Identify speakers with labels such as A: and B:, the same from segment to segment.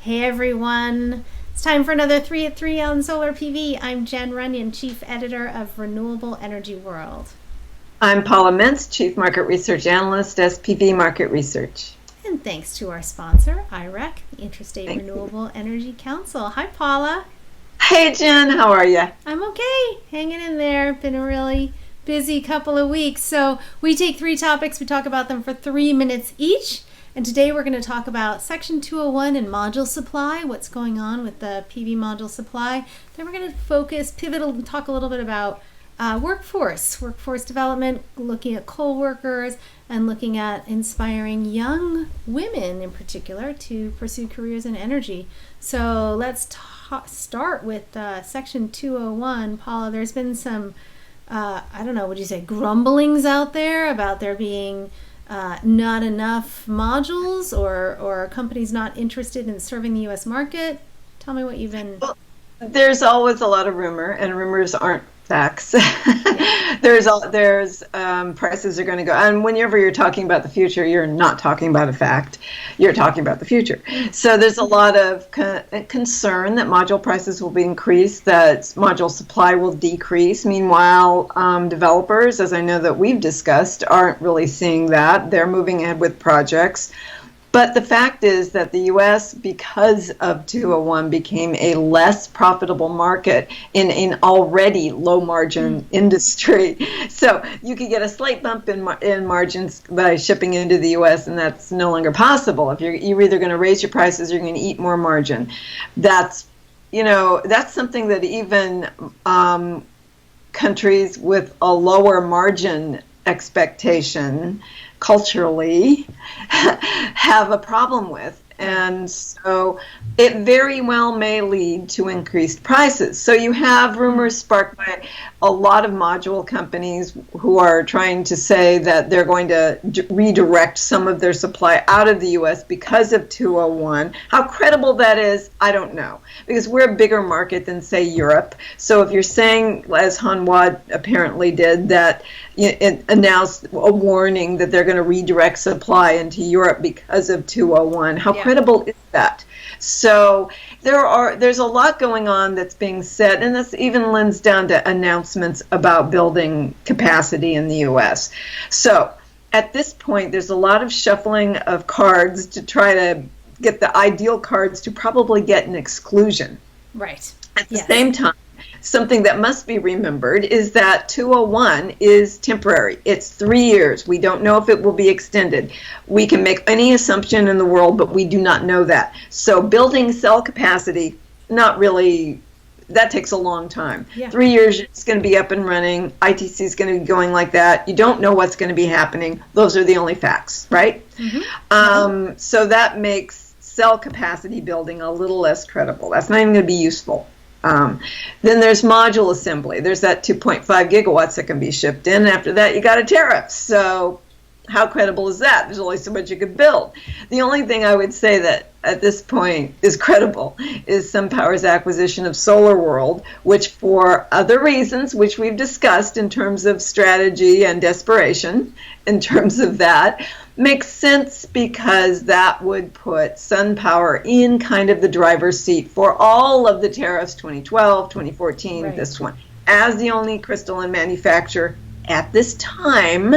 A: Hey everyone, it's time for another 3 at 3 on Solar PV. I'm Jen Runyon, Chief Editor of Renewable Energy World.
B: I'm Paula Mintz, Chief Market Research Analyst, SPV Market Research.
A: And thanks to our sponsor, IREC, the Interstate
B: Thank
A: Renewable Energy Council. Hi Paula.
B: Hey Jen, how are you?
A: I'm okay, hanging in there. Been a really busy couple of weeks. So we take 3 topics, we talk about them for 3 minutes each. And today we're going to talk about Section 201 and module supply, what's going on with the PV module supply. Then we're going to pivot and talk a little bit about workforce development, looking at coal workers, and looking at inspiring young women in particular to pursue careers in energy. So let's start with Section 201. Paula, there's been some, would you say grumblings out there about there being not enough modules or companies not interested in serving the U.S. market. Tell me what you've been...
B: Well, there's always a lot of rumor, and rumors aren't facts. There's prices are going to go, and whenever you're talking about the future, you're not talking about a fact, you're talking about the future. So there's a lot of concern that module prices will be increased, that module supply will decrease. Meanwhile, developers, as I know that we've discussed, aren't really seeing that. They're moving ahead with projects. But the fact is that the U.S., because of 201, became a less profitable market in an already low-margin industry. So you could get a slight bump in margins by shipping into the U.S., and that's no longer possible. If you're either going to raise your prices or you're going to eat more margin. That's something that even countries with a lower margin expectation culturally have a problem with. And so it very well may lead to increased prices. So you have rumors sparked by a lot of module companies who are trying to say that they're going to redirect some of their supply out of the U.S. because of 201. How credible that is, I don't know, because we're a bigger market than, say, Europe. So if you're saying, as Hanwha apparently did, that it announced a warning that they're going to redirect supply into Europe because of 201, how credible is that? So there's a lot going on that's being said, and this even lends down to announcements about building capacity in the U.S. So at this point, there's a lot of shuffling of cards to try to get the ideal cards to probably get an exclusion.
A: Right.
B: At the same time, something that must be remembered is that 201 is temporary. It's 3 years. We don't know if it will be extended. We can make any assumption in the world, but we do not know that. So building cell capacity, not really, that takes a long time. 3 years, it's going to be up and running. ITC is going to be going like that. You don't know what's going to be happening. Those are the only facts, right? Mm-hmm. So that makes cell capacity building a little less credible. That's not even going to be useful. Then there's module assembly. There's that 2.5 gigawatts that can be shipped in. After that, you got a tariff. So how credible is that? There's only so much you could build. The only thing I would say that at this point is credible is SunPower's acquisition of Solar World, which for other reasons, which we've discussed in terms of strategy and desperation, in terms of that, makes sense because that would put SunPower in kind of the driver's seat for all of the tariffs, 2012, 2014, this one. As the only crystalline manufacturer at this time,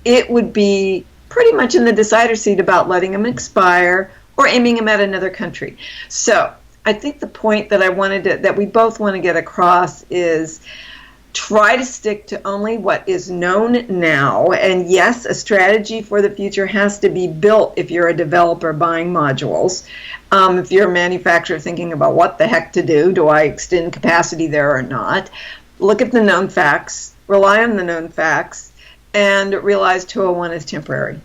B: it would be pretty much in the decider seat about letting them expire or aiming them at another country. So I think the point that that we both want to get across is try to stick to only what is known now. And yes, a strategy for the future has to be built if you're a developer buying modules. If you're a manufacturer thinking about what the heck to do, do I extend capacity there or not? Look at the known facts, rely on the known facts, and realize 201 is temporary.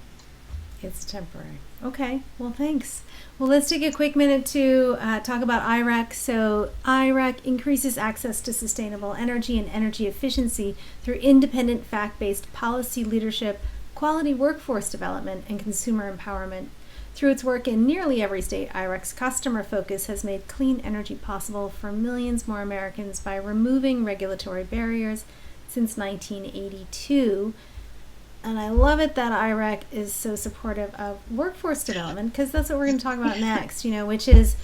A: It's temporary. Okay, well, thanks. Well, let's take a quick minute to talk about IREC. So IREC increases access to sustainable energy and energy efficiency through independent, fact-based policy leadership, quality workforce development, and consumer empowerment. Through its work in nearly every state, IREC's customer focus has made clean energy possible for millions more Americans by removing regulatory barriers since 1982. And I love it that IREC is so supportive of workforce development, because that's what we're going to talk about next, which is,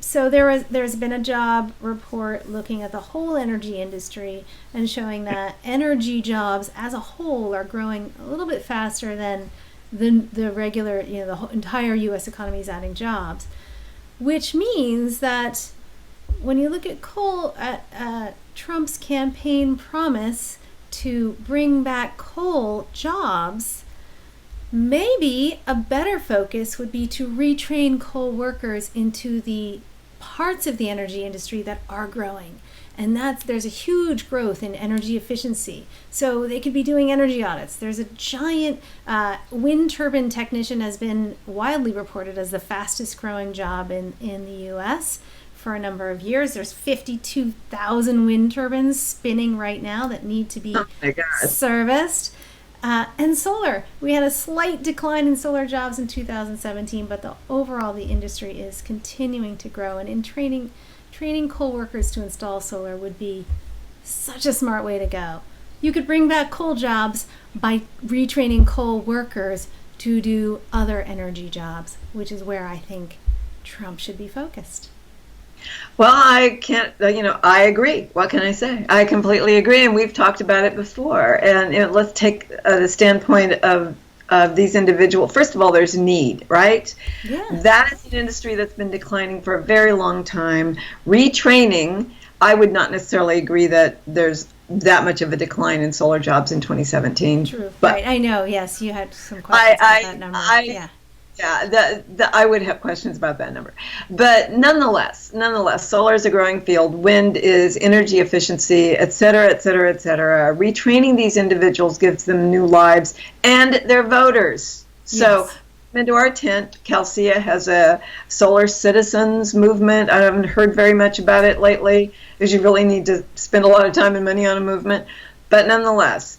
A: so there's been a job report looking at the whole energy industry and showing that energy jobs as a whole are growing a little bit faster than the regular, the whole entire U.S. economy is adding jobs, which means that when you look at coal, at Trump's campaign promise to bring back coal jobs, maybe a better focus would be to retrain coal workers into the parts of the energy industry that are growing. And there's a huge growth in energy efficiency. So they could be doing energy audits. There's a giant wind turbine technician has been widely reported as the fastest growing job in the U.S. for a number of years. There's 52,000 wind turbines spinning right now that need to be serviced. And solar. We had a slight decline in solar jobs in 2017, but overall the industry is continuing to grow. And in training coal workers to install solar would be such a smart way to go. You could bring back coal jobs by retraining coal workers to do other energy jobs, which is where I think Trump should be focused.
B: Well, I can't, I agree. What can I say? I completely agree, and we've talked about it before. And let's take the standpoint of these individuals. First of all, there's need, right?
A: Yeah.
B: That is an industry that's been declining for a very long time. Retraining, I would not necessarily agree that there's that much of a decline in solar jobs in 2017.
A: True,
B: but
A: right. I know, yes, you had some questions about that number.
B: Yeah, I would have questions about that number. But nonetheless, solar is a growing field. Wind is energy efficiency, et cetera, et cetera, et cetera. Retraining these individuals gives them new lives and they're voters. So
A: yes.
B: Into our tent, Calcea has a solar citizens movement. I haven't heard very much about it lately because you really need to spend a lot of time and money on a movement. But nonetheless,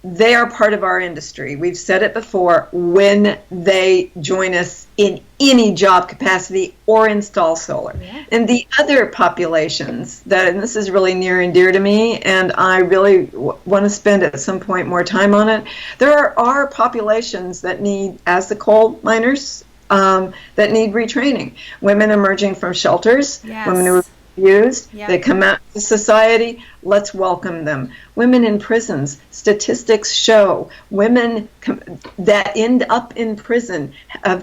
B: they are part of our industry. We've said it before, when they join us in any job capacity or install solar.
A: Yeah.
B: And the other populations, and this is really near and dear to me, and I really want to spend at some point more time on it, there are populations that need, as the coal miners, that need retraining. Women emerging from shelters,
A: yes.
B: women who are abused,
A: yep.
B: They come out to society, let's welcome them. Women in prisons, statistics show women that end up in prison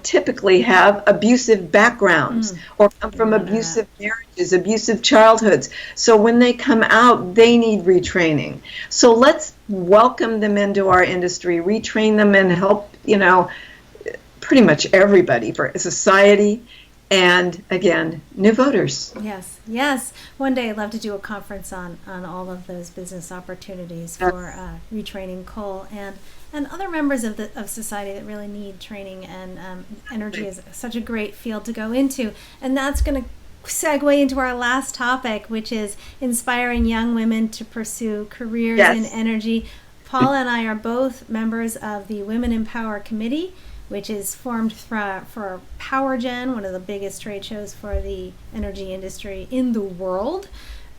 B: typically have abusive backgrounds or come from abusive marriages, abusive childhoods. So when they come out, they need retraining. So let's welcome them into our industry, retrain them, and help, pretty much everybody for society. And again, new voters.
A: Yes. One day I'd love to do a conference on all of those business opportunities for retraining coal and other members of society that really need training. And energy is such a great field to go into. And that's going to segue into our last topic, which is inspiring young women to pursue careers in energy. Paula and I are both members of the WomeninPower committee, which is formed for PowerGen, one of the biggest trade shows for the energy industry in the world.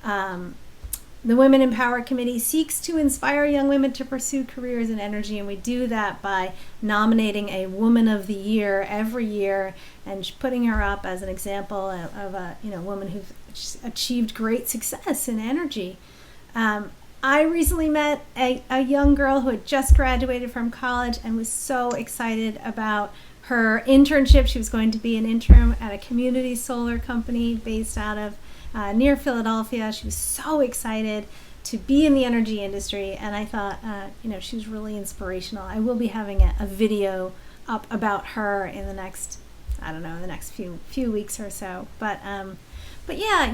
A: The WomeninPower Committee seeks to inspire young women to pursue careers in energy, and we do that by nominating a Woman of the Year every year and putting her up as an example of a woman who's achieved great success in energy. I recently met a young girl who had just graduated from college and was so excited about her internship. She was going to be an intern at a community solar company based out of near Philadelphia. She was so excited to be in the energy industry, and I thought, she was really inspirational. I will be having a video up about her in the next, the next few weeks or so. But yeah,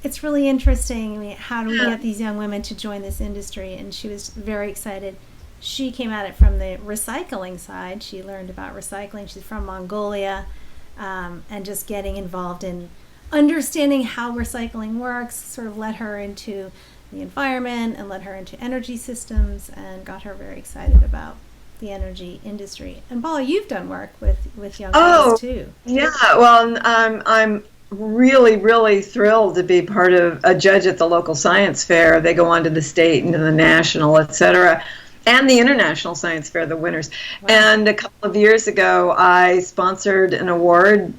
A: it's really interesting. How do we get these young women to join this industry? And she was very excited. She came at it from the recycling side. She learned about recycling. She's from Mongolia, and just getting involved in understanding how recycling works sort of led her into the environment and led her into energy systems and got her very excited about the energy industry. And Paula, you've done work with young girls too.
B: Yeah, well, I'm really, really thrilled to be part of a judge at the local science fair. They go on to the state and to the national, et cetera. and the International Science Fair, the winners.
A: Wow.
B: And a couple of years ago, I sponsored an award,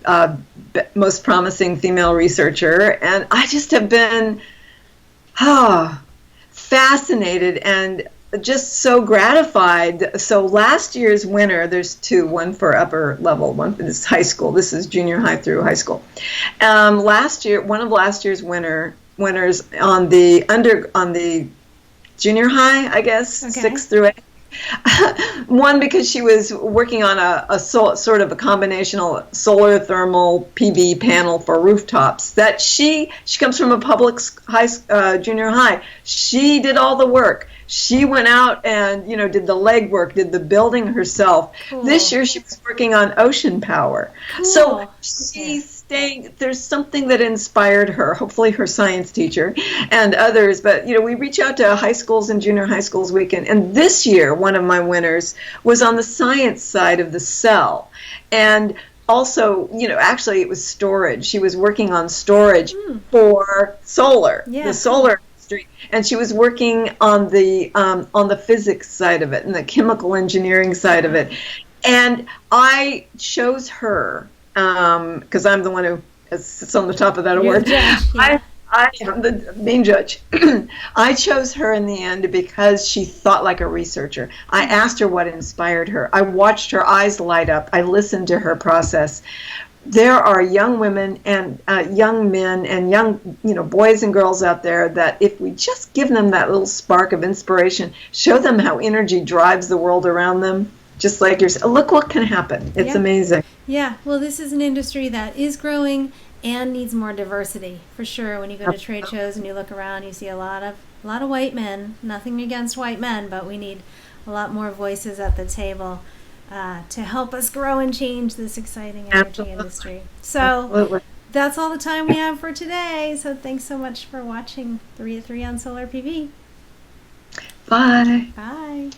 B: Most Promising Female Researcher, and I just have been fascinated and just so gratified. So last year's winner, there's two, one for upper level, one for this high school. This is junior high through high school. Last year, one of last year's winners on the junior high, I guess,
A: Okay.
B: 6 through 8. One, because she was working on a sort of a combinational solar thermal PV panel for rooftops. That she comes from a public junior high. She did all the work. She went out and did the legwork, did the building herself.
A: Cool.
B: This year she was working on ocean power.
A: Cool.
B: So she's staying. There's something that inspired her. Hopefully her science teacher and others. But we reach out to high schools and junior high schools weekend. And this year one of my winners was on the science side of the cell. And also, actually it was storage. She was working on storage for solar, the solar industry, and she was working on the physics side of it and the chemical engineering side of it. And I chose her because I'm the one who sits on the top of that award.
A: Judge, yeah.
B: I am the main judge. I chose her in the end because she thought like a researcher. I asked her what inspired her. I watched her eyes light up. I listened to her process. There are young women and young men and young boys and girls out there that if we just give them that little spark of inspiration, show them how energy drives the world around them, just like yourself, look what can happen. It's amazing.
A: Yeah, well, this is an industry that is growing and needs more diversity, for sure. When you go to trade shows and you look around, you see a lot of white men. Nothing against white men, but we need a lot more voices at the table to help us grow and change this exciting energy industry. So that's all the time we have for today. So thanks so much for watching 3 at 3 on Solar PV.
B: Bye.
A: Bye.